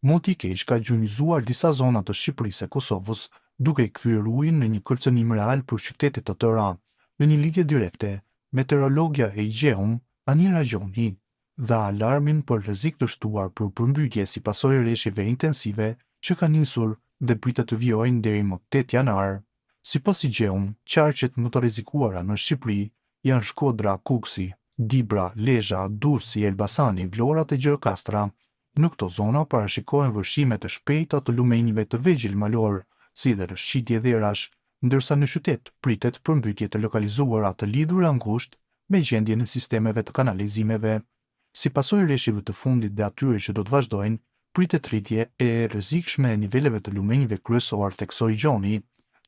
Moti i keq ka gjunjëzuar disa zona të Shqipërisë e Kosovës, duke i kthyer ujin në një kërcënim real për qytetet të tëra. Në një lidhje direkte, meteorologja e Igjeum, Anira Gjoni, dha alarmin për rrezik të shtuar për përmbytje si pasojë rreshjeve intensive që kanë nisur dhe pritet të vijojnë deri më 8 janar. Sipas Igjeum, qarqet më të rrezikuara në Shqipëri janë Shkodra, Kuksi, Dibra, Lezhë, Durrësi, Elbasani, Vlora dhe Gjirokastra. Në këto zona parashikohen vërshime të shpejta të lumenjve të vegjël malor, si dhe rrëshqitje dherash, ndërsa në qytet pritet përmbytje të lokalizuara të lidhura ngushtë me gjendjen e sistemeve të kanalizimeve. Si pasojë rreshjeve të fundit dhe atyre që do të vazhdojnë, pritet rritje e rrezikshme e niveleve të lumenjve kryesor, theksoi Gjoni.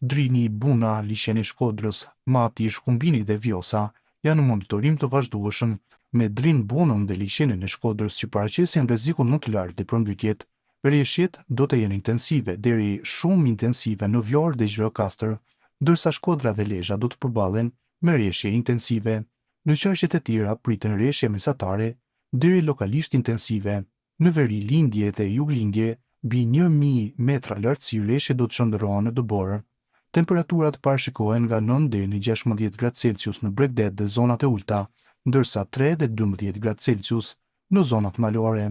Drini, Buna, liçeni i Shkodrës, Mati, Shkumbini dhe Vjosa janë në monitorim të vazhdueshëm, me Drin, Bunën dhe liçenin e Shkodrës që paraqesin rrezikun më të lartë të përmbytjet. Rreshjet do të jenë intensive deri shumë intensive në Vlorë dhe Gjirokastër, ndërsa Shkodra dhe Lezhë do të përballen me rreshje intensive. Në qarqet e tjera priten rreshje mesatare deri lokalisht intensive. Në veri, lindje dhe juglindje, mbi 1000 metra lartësi rreshje do të shndërrohen në Dëborë. Temperaturat parashikohen nga 9 deri në 16 gradë Celsius në Bregdet dhe zonat e ulta, ndërsa 3 dhe 12 gradë Celsius në zonat malore.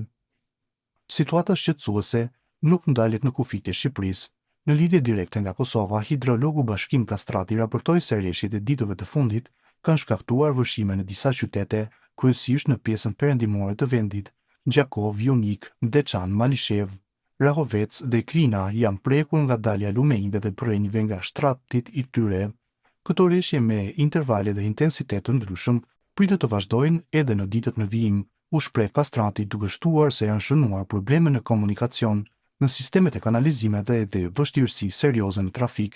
Situata shqetësuese nuk ndalet në kufijtë e Shqipërisë. Në lidhje direkte nga Kosova, hidrologu Bashkim Kastrati raportoi se rreshjet e ditëve të fundit kanë shkaktuar vëshime në disa qytete, kryesisht në pjesën perëndimore të vendit. Gjakov, Vjonik, Deçan, Malishev, Rahovec dhe Klina janë prekur nga dalja lumenjve dhe prënjve nga shtratit i tyre. Këto rreshje me intervale dhe intensitet të ndryshëm pritet të vazhdojnë edhe në ditët në vijim, u shpreh Kastrati duke shtuar se janë shënuar probleme në komunikacion, në sistemet e kanalizimeve dhe vështirësi serioze në trafik.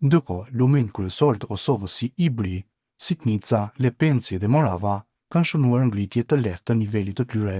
Ndërkohë, lumenjtë kryesorë të Kosovës si Ibri, Sitnica, Lepenci dhe Morava kanë shënuar ngritje të lehtë të nivelit të tyre.